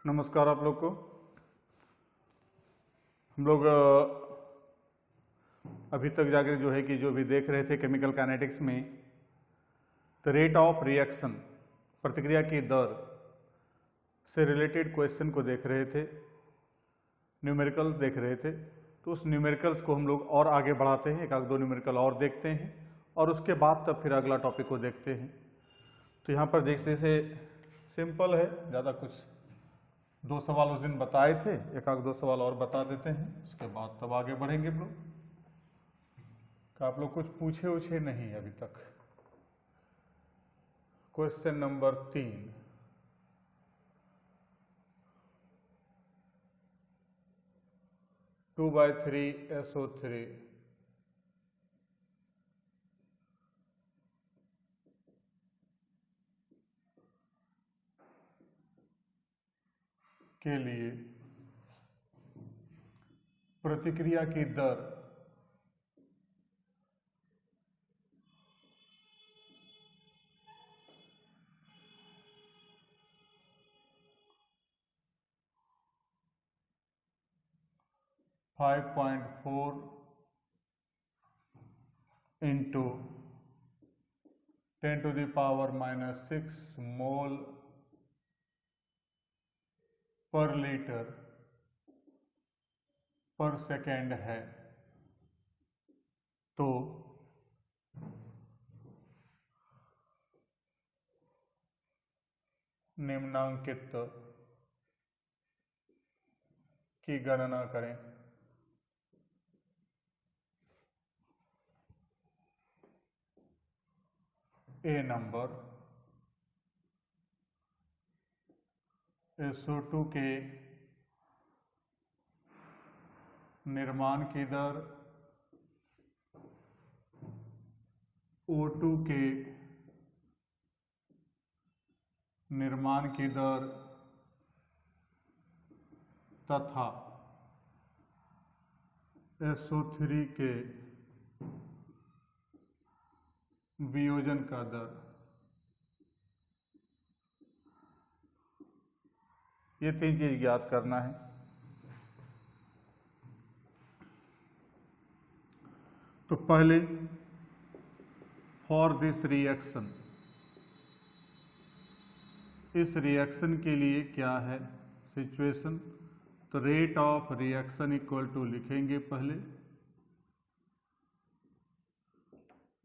नमस्कार आप लोग को। हम लोग अभी तक जाकर जो है कि जो भी देख रहे थे केमिकल काइनेटिक्स में द रेट ऑफ रिएक्शन, प्रतिक्रिया की दर से रिलेटेड क्वेश्चन को देख रहे थे, न्यूमेरिकल देख रहे थे। तो उस न्यूमेरिकल्स को हम लोग और आगे बढ़ाते हैं, एक आध दो न्यूमेरिकल और देखते हैं और उसके बाद तब फिर अगला टॉपिक को देखते हैं। तो यहाँ पर जैसे सिंपल है, ज़्यादा कुछ दो सवाल उस दिन बताए थे, एक आध दो सवाल और बता देते हैं, उसके बाद तब आगे बढ़ेंगे हम लोग। आप लोग कुछ पूछे नहीं अभी तक। Question number 3, two by three SO3 के लिए प्रतिक्रिया की दर फाइव पॉइंट फोर इंटू 10⁻⁻6 मोल पर लीटर पर सेकेंड है, तो निम्नांकित की गणना करें। ए नंबर SO2 के निर्माण की दर, O2 के निर्माण की दर तथा SO3 के वियोजन का दर, ये तीन चीज ज्ञात करना है। तो पहले फॉर दिस रिएक्शन, इस रिएक्शन के लिए क्या है सिचुएशन, तो rate of reaction equal to लिखेंगे पहले।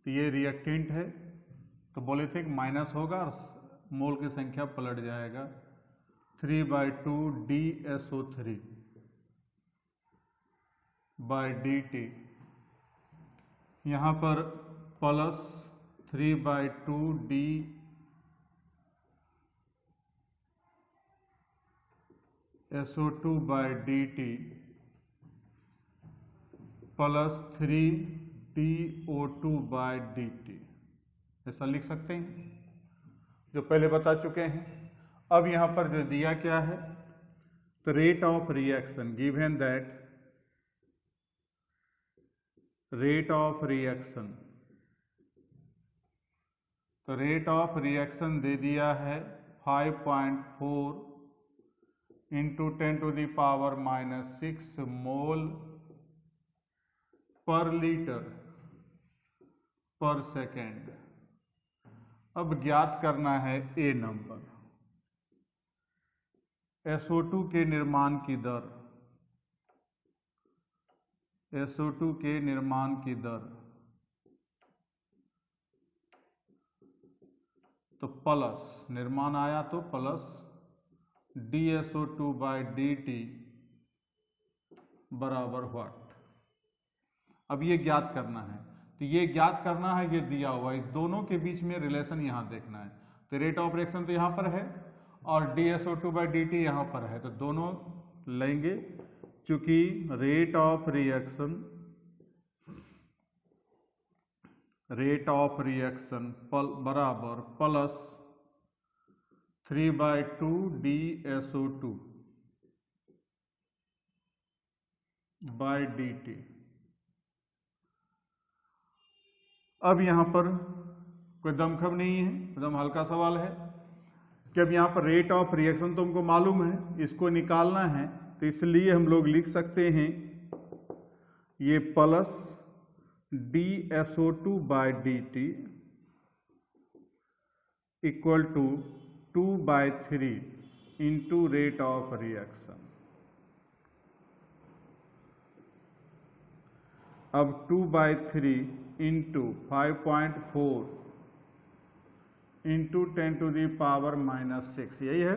तो ये रिएक्टेंट है, तो बोले थे कि माइनस होगा और मोल की संख्या पलट जाएगा, 3/2 DSO3 बाय DT। यहाँ पर plus 3/2 DSO2 by DT plus 3 DO2 by DT, ऐसा लिख सकते हैं, जो पहले बता चुके हैं। अब यहाँ पर जो दिया क्या है, तो rate of reaction given that rate of reaction, तो रेट ऑफ रिएक्शन दे दिया है 5.4 इंटू 10⁻⁻6 मोल पर लीटर पर सेकेंड। अब ज्ञात करना है ए नंबर, SO2 के निर्माण की दर, SO2 के निर्माण की दर, तो प्लस निर्माण आया तो प्लस DSO2 बाय DT बराबर व्हाट। अब ये ज्ञात करना है, तो ये ज्ञात करना है, ये दिया हुआ है, दोनों के बीच में रिलेशन यहां देखना है। तो रेट ऑफ रिएक्शन तो यहां पर है और DSO2 बाय DT यहां पर है, तो दोनों लेंगे। चूंकि रेट ऑफ रिएक्शन बराबर प्लस 3/2 DSO2 बाय DT। अब यहां पर कोई दमखम नहीं है, एकदम हल्का सवाल है। कि अब यहाँ पर रेट ऑफ रिएक्शन तो हमको मालूम है, इसको निकालना है, तो इसलिए हम लोग लिख सकते हैं ये plus DSO2/dt equal to 2/3 into rate of reaction. अब 2/3 इंटू 5.4 इंटू 10⁻⁻⁶, यही है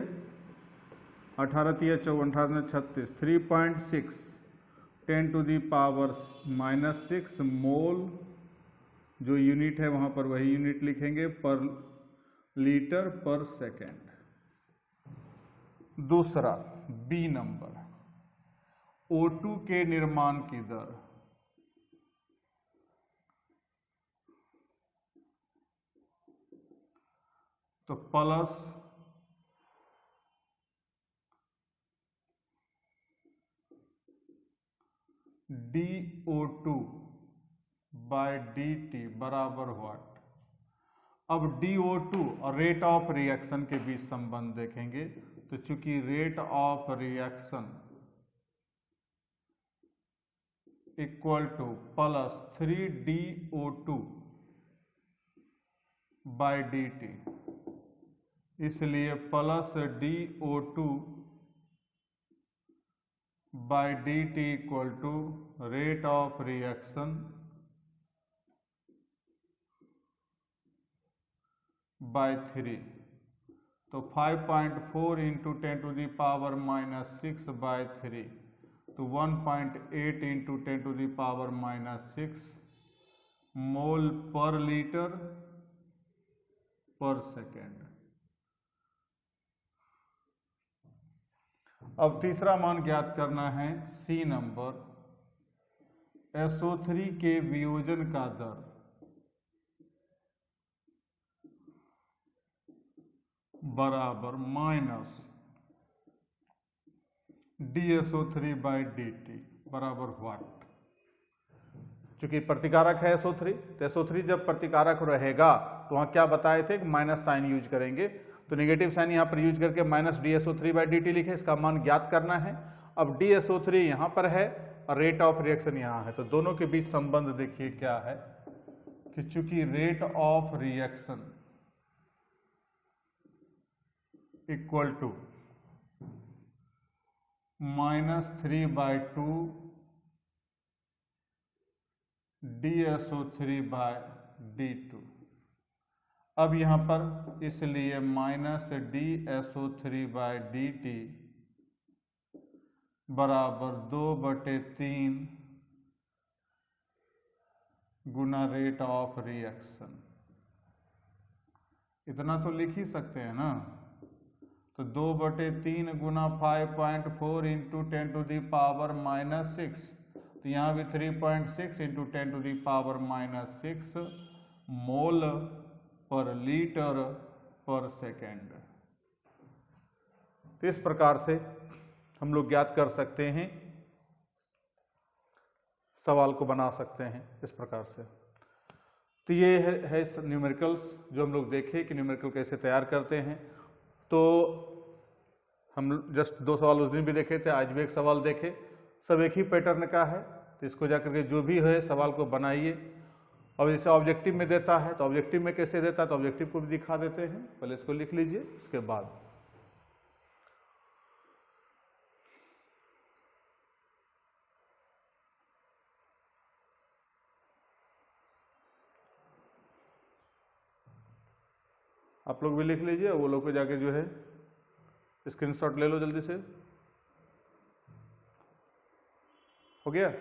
18×3=54, 3.6 10⁻⁻⁶ मोल, जो यूनिट है वहाँ पर वही यूनिट लिखेंगे, पर लीटर पर सेकेंड। दूसरा बी नंबर, O2 के निर्माण की दर। तो प्लस DO2/dt बराबर व्हाट। अब DO2 और रेट ऑफ रिएक्शन के बीच संबंध देखेंगे, तो चूंकि rate of reaction equal to plus 3DO2/dt, इसलिए plus DO2/dt equal to rate of reaction by 3। तो 5.4 इंटू 10⁻⁻⁶/3, तो 1.8 इंटू 10⁻⁻⁶ मोल पर लीटर पर सेकेंड। अब तीसरा मान ज्ञात करना है, सी नंबर, SO3 के वियोजन का दर बराबर माइनस DSO3/dt बराबर व्हाट। चूंकि प्रतिकारक है SO3, तो SO3 जब प्रतिकारक रहेगा तो वहां क्या बताए थे, माइनस साइन यूज करेंगे, तो नेगेटिव साइन यहां पर यूज करके माइनस DSO3/dt लिखे, इसका मान ज्ञात करना है। अब DSO3 यहां पर है और रेट ऑफ रिएक्शन यहां है, तो दोनों के बीच संबंध देखिए क्या है कि चूंकि rate of reaction equal to -3/2 DSO3/d2। अब यहां पर इसलिए माइनस DSO3/dt बराबर 2/3 गुना रेट ऑफ रिएक्शन। इतना तो लिख ही सकते हैं ना, तो 2/3 गुना 5.4 इंटू 10⁻⁻⁶, तो यहाँ भी 3.6 इंटू 10⁻⁻⁶ मोल पर लीटर पर सेकेंड। तो इस प्रकार से हम लोग ज्ञात कर सकते हैं, सवाल को बना सकते हैं इस प्रकार से। तो ये है न्यूमेरिकल्स जो हम लोग देखे कि न्यूमेरिकल कैसे तैयार करते हैं। तो हम जस्ट 2 सवाल उस दिन भी देखे थे, आज भी एक सवाल देखे, सब एक ही पैटर्न का है। तो इसको जाकर के जो भी है सवाल को बनाइए, और जैसे ऑब्जेक्टिव में देता है तो ऑब्जेक्टिव में कैसे देता है तो ऑब्जेक्टिव को भी दिखा देते हैं। पहले इसको लिख लीजिए, इसके बाद आप लोग भी लिख लीजिए, वो लोग को जाके जो है स्क्रीनशॉट ले लो जल्दी से। हो गया?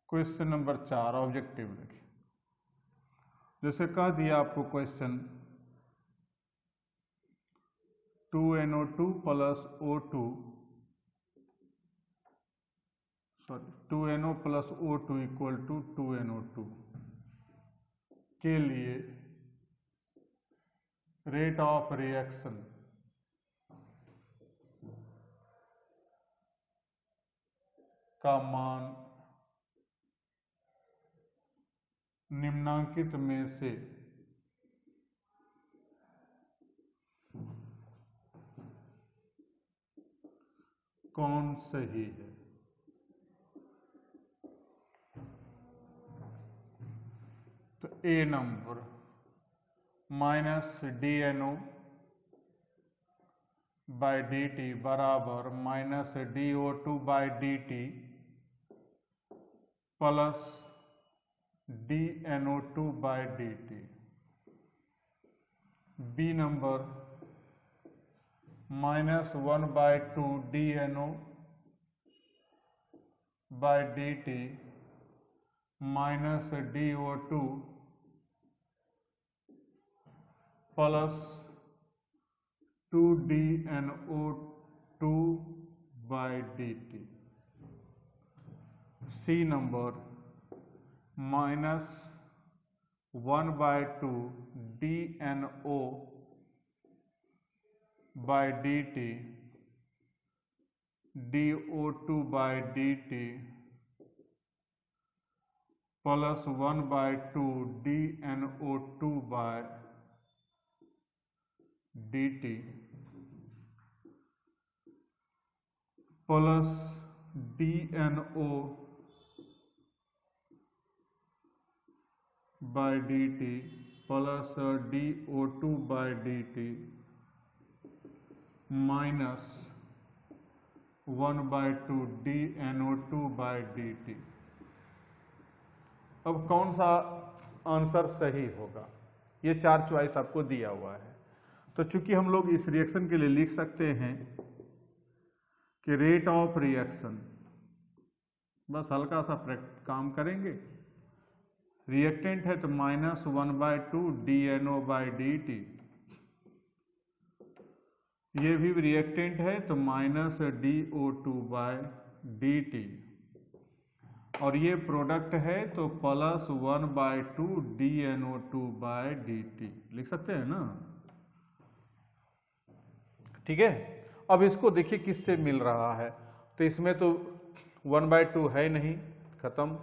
क्वेश्चन नंबर 4 ऑब्जेक्टिव लिखिए। जैसे कह दिया आपको question 2NO2 plus O2 2NO plus O2 equal to 2NO2 के लिए रेट ऑफ रिएक्शन का मान निम्नांकित में से कौन सही है? तो A number -DNO by dt बराबर -DO2 by dt plus DNO2 by dt। B number -1/2 DNO by dt minus DO2 plus 2DNO2 by dt। C number -1/2 DNO by dt DO2 by dt plus 1/2 DNO2 by dt plus DNO by dt plus DO2 by dt minus 1/2 DNO2 by dt। अब कौन सा answer सही होगा? ये 4 choice आपको दिया हुआ है। तो चूंकि हम लोग इस रिएक्शन के लिए लिख सकते हैं कि रेट ऑफ रिएक्शन, बस हल्का सा काम करेंगे। रिएक्टेंट है तो -1/2 DNO बाई dt, ये भी रिएक्टेंट है तो -DO2 बाई dt, और ये प्रोडक्ट है तो प्लस 1/2 DNO2 बाई dt लिख सकते हैं ना। ठीक है, अब इसको देखिए किससे मिल रहा है। तो इसमें तो 1/2 है नहीं, खत्म।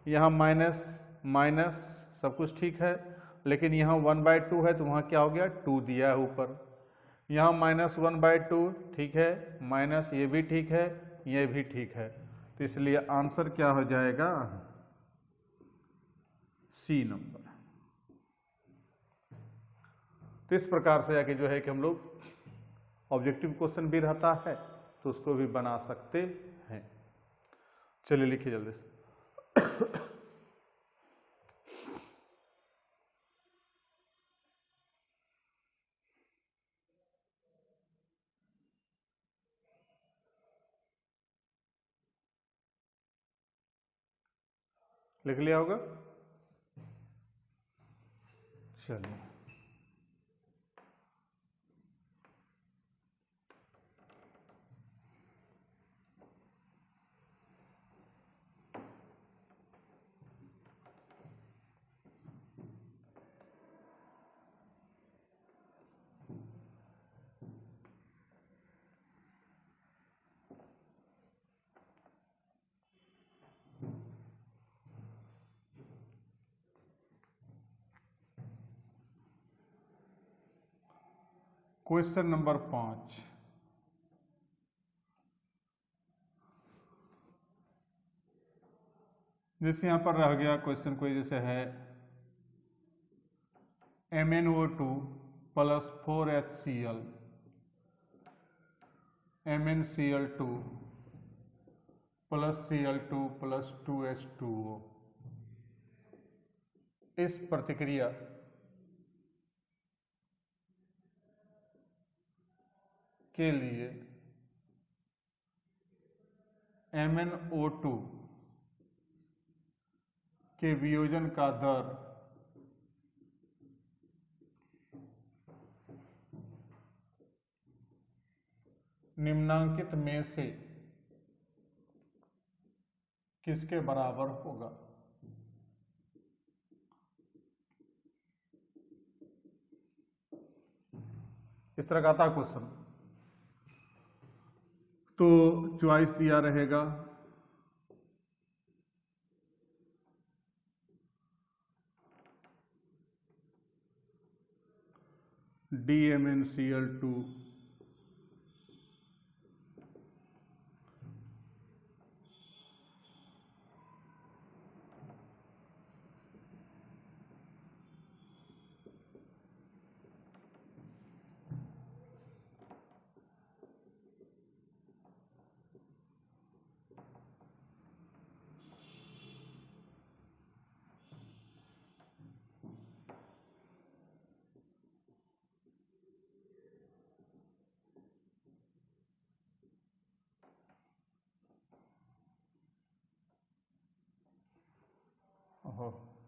यहाँ माइनस माइनस सब कुछ ठीक है, लेकिन यहाँ 1/2 है तो वहाँ क्या हो गया, 2 दिया है ऊपर। यहाँ -1/2 ठीक है, माइनस ये भी ठीक है, ये भी ठीक है। तो इसलिए आंसर क्या हो जाएगा, सी नंबर। तो इस प्रकार से आके जो है कि हम लोग ऑब्जेक्टिव क्वेश्चन भी रहता है तो उसको भी बना सकते हैं। चलिए लिखिए जल्दी से। लिख लिया होगा? चलिए क्वेश्चन नंबर 5। जैसे यहाँ पर रह गया क्वेश्चन कोई जैसे है MnO2 plus 4HCl MnCl2 plus Cl2 plus 2H2O। इस प्रतिक्रिया के लिए MnO2 के वियोजन का दर निम्नांकित में से किसके बराबर होगा। इस तरह का आता क्वेश्चन, तो चॉइस दिया रहेगा DMnCl2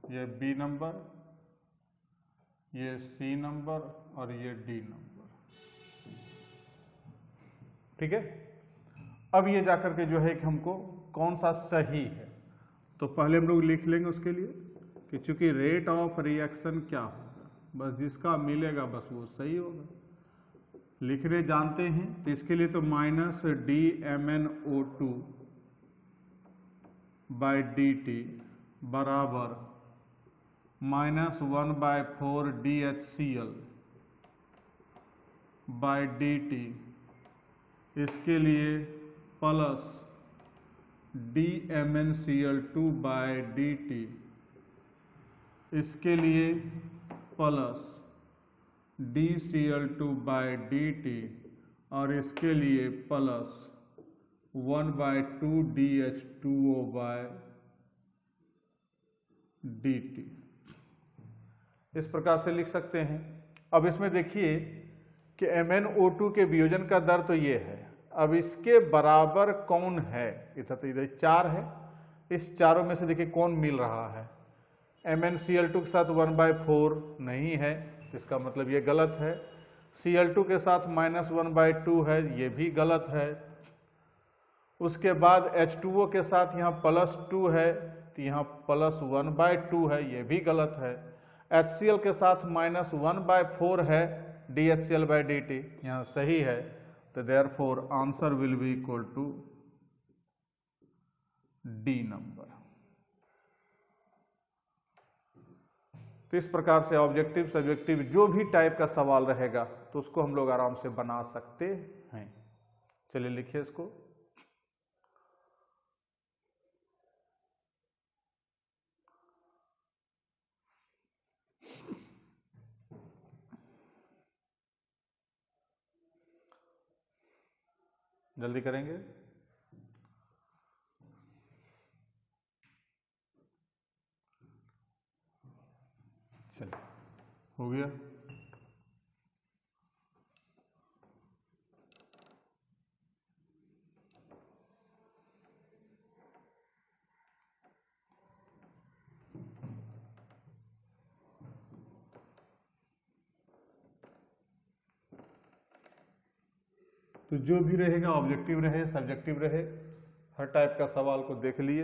ये बी नंबर, ये सी नंबर और ये डी नंबर। ठीक है, अब ये जाकर के जो है कि हमको कौन सा सही है, तो पहले हम लोग लिख लेंगे उसके लिए कि चूंकि रेट ऑफ रिएक्शन क्या होगा, बस जिसका मिलेगा बस वो सही होगा। लिखने जानते हैं तो इसके लिए तो माइनस DMnO2 बाई dt बराबर -1/4 DHCl बाई dt, इसके लिए प्लस DMnCl2 बाई dt, इसके लिए प्लस DCl2 बाई dt और इसके लिए प्लस 1/2 DH2O बाई dt। इस प्रकार से लिख सकते हैं। अब इसमें देखिए कि MnO2 के वियोजन का दर तो ये है, अब इसके बराबर कौन है, इधर तो इधर 4 है, इस चारों में से देखिए कौन मिल रहा है। MnCl2 के साथ 1/4 नहीं है, इसका मतलब ये गलत है। Cl2 के साथ -1/2 है, ये भी गलत है। उसके बाद H2O के साथ यहाँ +2 है, तो यहाँ +1/2 है, ये भी गलत है। HCl के साथ -1/4 है DHCl बाई dt, यहाँ सही है। तो therefore answer will be equal to D number. तो इस प्रकार से ऑब्जेक्टिव सब्जेक्टिव जो भी टाइप का सवाल रहेगा तो उसको हम लोग आराम से बना सकते हैं। चलिए लिखिए इसको। जल्दी करेंगे। चलिए हो गया। तो जो भी रहेगा ऑब्जेक्टिव रहे सब्जेक्टिव रहे, हर टाइप का सवाल को देख लिए।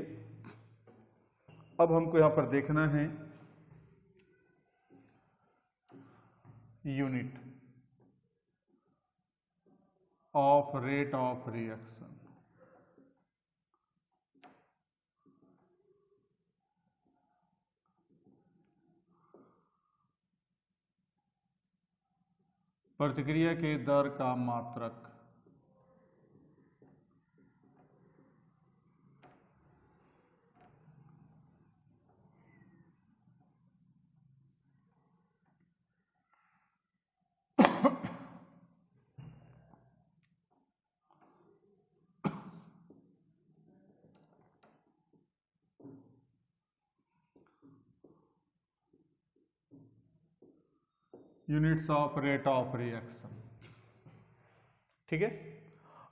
अब हमको यहां पर देखना है unit of rate of reaction. प्रतिक्रिया के दर का मात्रक। Units of rate of reaction. ठीक है,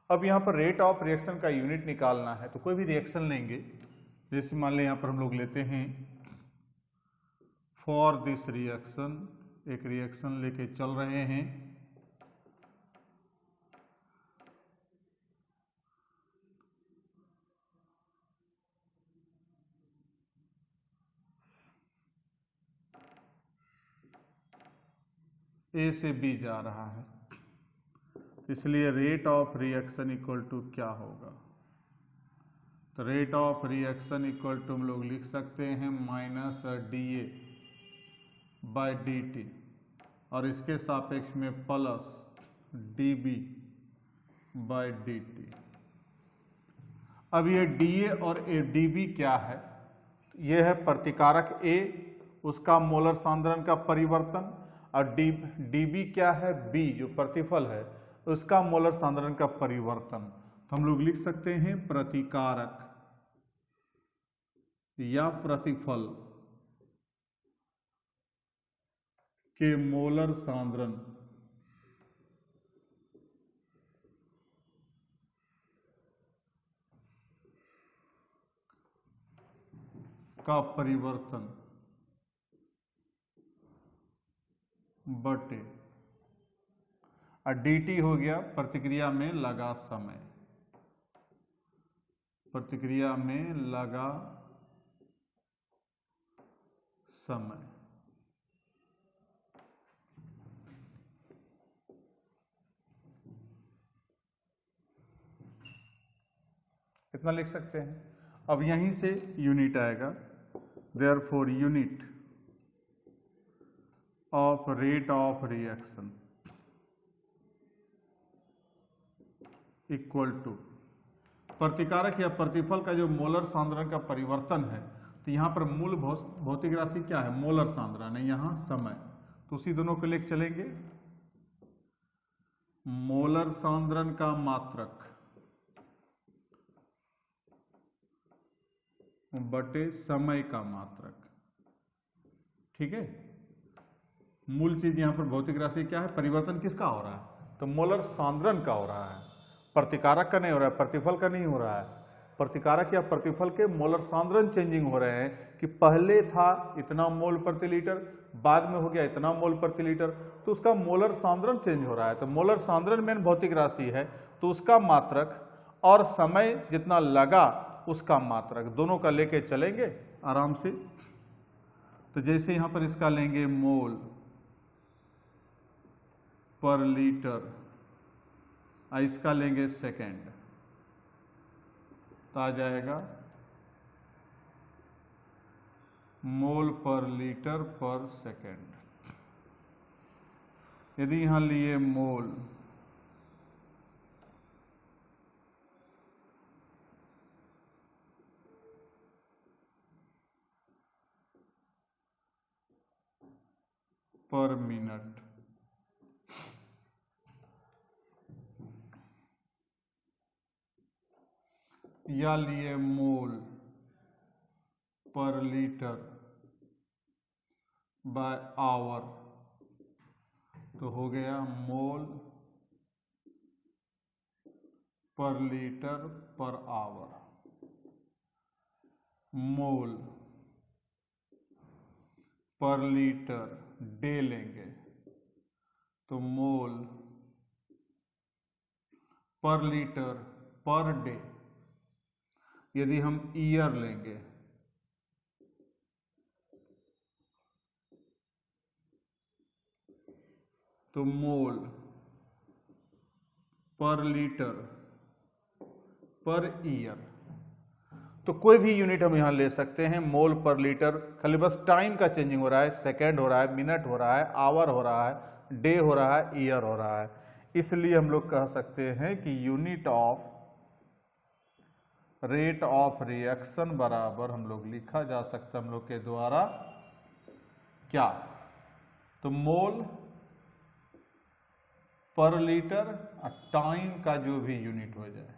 अब यहां पर रेट ऑफ रिएक्शन का यूनिट निकालना है, तो कोई भी रिएक्शन लेंगे, जैसे मान लें यहां पर हम लोग लेते हैं फॉर दिस रिएक्शन, एक रिएक्शन लेके चल रहे हैं, ए से बी जा रहा है, इसलिए rate of reaction equal to क्या होगा? तो rate of reaction equal to हम लोग लिख सकते हैं माइनस DA बाय DT और इसके सापेक्ष में प्लस DB बाय DT। अब ये DA और DB क्या है? ये है प्रतिकारक A, उसका मोलर सांद्रण का परिवर्तन, और DB क्या है? B जो प्रतिफल है उसका मोलर सांद्रण का परिवर्तन। तो हम लोग लिख सकते हैं प्रतिकारक या प्रतिफल के मोलर सांद्रण का परिवर्तन बटे और DT हो गया प्रतिक्रिया में लगा समय, प्रतिक्रिया में लगा समय। इतना लिख सकते हैं। अब यहीं से यूनिट आएगा, therefore unit of rate of reaction equal to प्रतिकारक या प्रतिफल का जो मोलर सांद्रण का परिवर्तन है। तो यहां पर मूल भौतिक राशि क्या है? मोलर सांद्रण है, यहां समय, तो उसी दोनों को लेकर चलेंगे। मोलर सांद्रण का मात्रक बटे समय का मात्रक, ठीक है। मूल चीज यहां पर भौतिक राशि क्या है? परिवर्तन किसका हो रहा है? तो मोलर सांद्रण का हो रहा है, प्रतिकारक का नहीं हो रहा है, प्रतिफल का नहीं हो रहा है। प्रतिकारक या प्रतिफल के मोलर सांद्रण चेंजिंग हो रहे हैं कि पहले था इतना मोल प्रति लीटर, बाद में हो गया इतना मोल प्रति लीटर, तो उसका मोलर सांद्रण चेंज हो रहा है। तो मोलर सांद्रण मेन भौतिक राशि है, तो उसका मात्रक और समय जितना लगा उसका मात्रक, दोनों का लेके चलेंगे आराम से। तो जैसे यहां पर इसका लेंगे मोल पर लीटर, इसका लेंगे सेकेंड, तो आ जाएगा मोल पर लीटर पर सेकेंड। यदि यहां लिए मोल पर मिनट, या लिए मोल पर लीटर बाय आवर, तो हो गया मोल पर लीटर पर आवर। मोल पर लीटर डे लेंगे, तो मोल पर लीटर पर डे। यदि हम ईयर लेंगे तो मोल पर लीटर पर ईयर। तो कोई भी यूनिट हम यहां ले सकते हैं, मोल पर लीटर, खाली बस टाइम का चेंजिंग हो रहा है, सेकेंड हो रहा है, मिनट हो रहा है, आवर हो रहा है, डे हो रहा है, ईयर हो रहा है। इसलिए हम लोग कह सकते हैं कि unit of rate of reaction बराबर हम लोग लिखा जा सकता है हम लोग के द्वारा क्या? तो मोल पर लीटर टाइम का जो भी यूनिट हो जाए,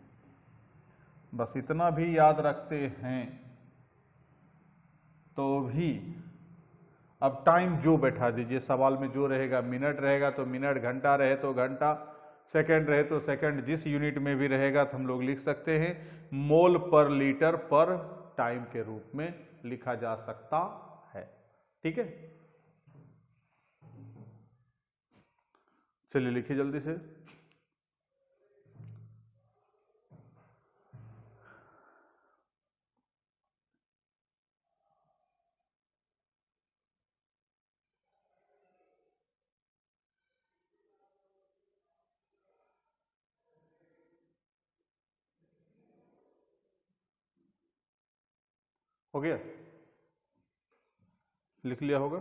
बस इतना भी याद रखते हैं तो भी। अब टाइम जो बैठा दीजिए, सवाल में जो रहेगा, मिनट रहेगा तो मिनट, घंटा रहे तो घंटा, सेकंड रहे तो सेकंड, जिस यूनिट में भी रहेगा तो हम लोग लिख सकते हैं मोल पर लीटर पर टाइम के रूप में लिखा जा सकता है। ठीक है, चलिए लिखिए जल्दी से। हो गया, लिख लिया होगा,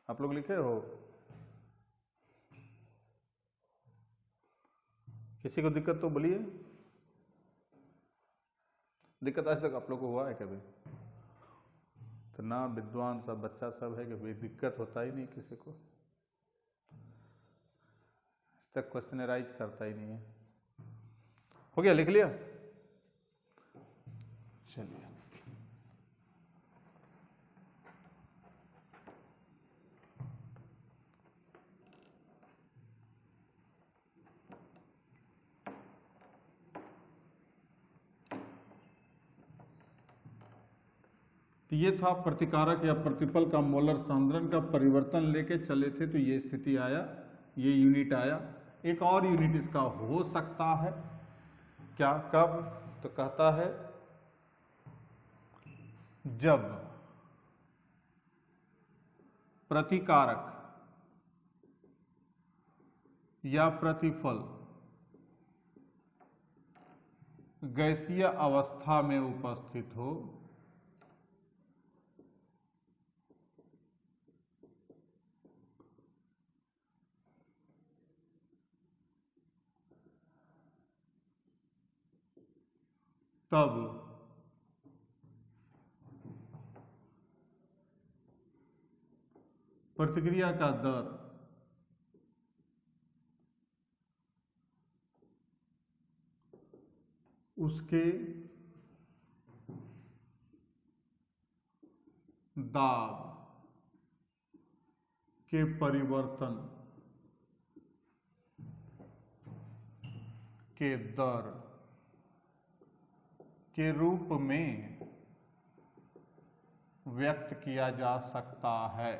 आप लोग लिखे हो? किसी को दिक्कत तो बोलिए, दिक्कत आज तक आप लोग को हुआ है कभी? तो ना विद्वान सब बच्चा सब है कि भाई दिक्कत होता ही नहीं किसी को, इस तक क्वेश्चनराइज करता ही नहीं है। हो गया, लिख लिया, चलिए। ये था प्रतिकारक या प्रतिपल का मोलर सांद्रण का परिवर्तन लेके चले थे, तो ये स्थिति आया, ये यूनिट आया। एक और यूनिट इसका हो सकता है, क्या, कब? तो कहता है जब प्रतिकारक या प्रतिफल गैसीय अवस्था में उपस्थित हो, तब प्रतिक्रिया का दर उसके दाब के परिवर्तन के दर के रूप में व्यक्त किया जा सकता है।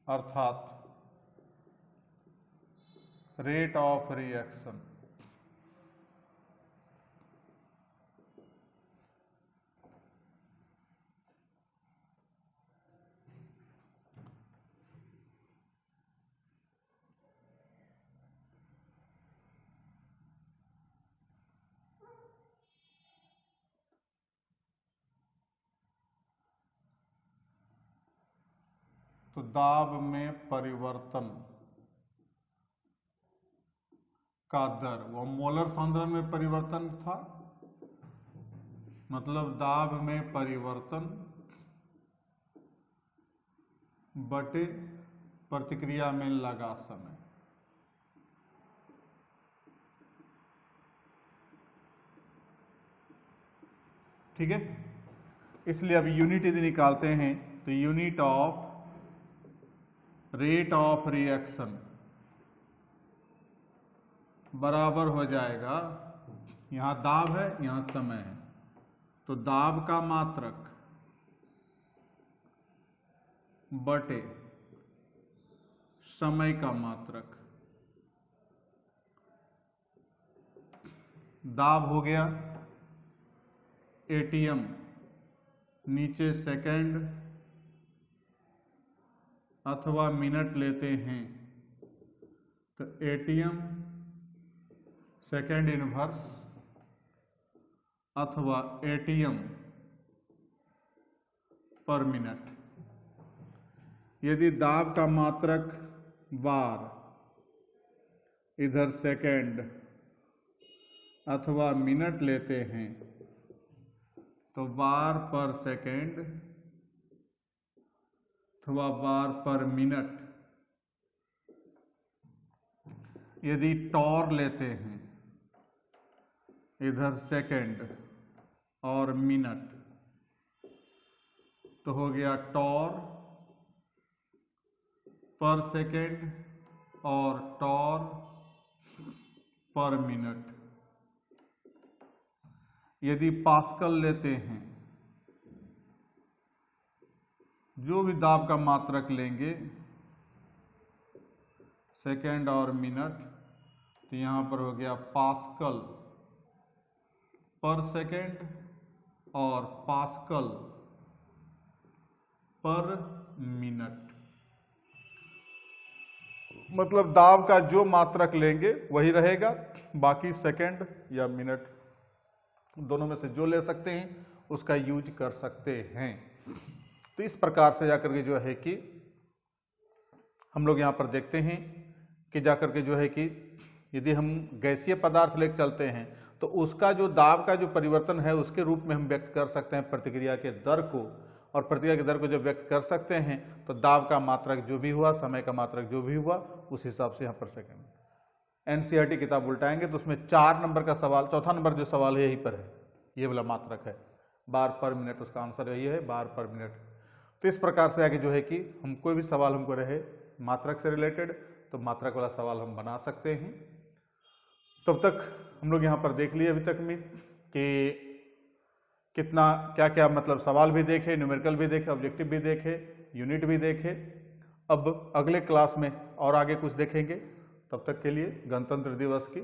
अर्थात रेट ऑफ रिएक्शन तो दाब में परिवर्तन का दर, वो मोलर सांद्रण में परिवर्तन था, मतलब दाब में परिवर्तन बटे प्रतिक्रिया में लगा समय। ठीक है, इसलिए अभी यूनिट यदि निकालते हैं तो unit of rate of reaction बराबर हो जाएगा, यहां दाब है यहां समय है, तो दाब का मात्रक बटे समय का मात्रक। दाब हो गया एटीएम, नीचे सेकंड अथवा मिनट लेते हैं, तो एटीएम सेकंड इनवर्स अथवा एटीएम पर मिनट। यदि दाब का मात्रक बार, इधर सेकंड अथवा मिनट लेते हैं, तो बार पर सेकंड अथवा बार पर मिनट। यदि टॉर लेते हैं, इधर सेकंड और मिनट, तो हो गया टॉर पर सेकंड और टॉर पर मिनट। यदि पास्कल लेते हैं, जो भी दाब का मात्रक लेंगे सेकेंड और मिनट, तो यहां पर हो गया पास्कल पर सेकेंड और पास्कल पर मिनट। मतलब दाब का जो मात्रक लेंगे वही रहेगा, बाकी सेकेंड या मिनट दोनों में से जो ले सकते हैं उसका यूज कर सकते हैं। तो इस प्रकार से जाकर के जो है कि हम लोग यहां पर देखते हैं कि जाकर के जो है कि यदि हम गैसीय पदार्थ लेकर चलते हैं तो उसका जो दाब का जो परिवर्तन है उसके रूप में हम व्यक्त कर सकते हैं प्रतिक्रिया के दर को, और प्रतिक्रिया के दर को जब व्यक्त कर सकते हैं तो दाब का मात्रक जो भी हुआ, समय का मात्रक जो भी हुआ, उस हिसाब से यहाँ पर सेकेंड। एनसीईआरटी किताब उल्टाएंगे तो उसमें 4 नंबर का सवाल, चौथा नंबर जो सवाल है यहीं पर है, ये वाला मात्रक है, बार पर मिनट, उसका आंसर यही है, बार पर मिनट। तो इस प्रकार से आगे जो है कि हम कोई भी सवाल हमको रहे मात्रक से रिलेटेड तो मात्रक वाला सवाल हम बना सकते हैं। तब तक हम लोग यहाँ पर देख लिए अभी तक में कि कितना क्या क्या मतलब सवाल भी देखे, न्यूमेरिकल भी देखे, ऑब्जेक्टिव भी देखे, यूनिट भी देखे। अब अगले क्लास में और आगे कुछ देखेंगे। तब तक के लिए गणतंत्र दिवस की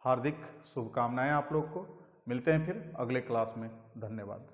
हार्दिक शुभकामनाएं आप लोग को। मिलते हैं फिर अगले क्लास में। धन्यवाद।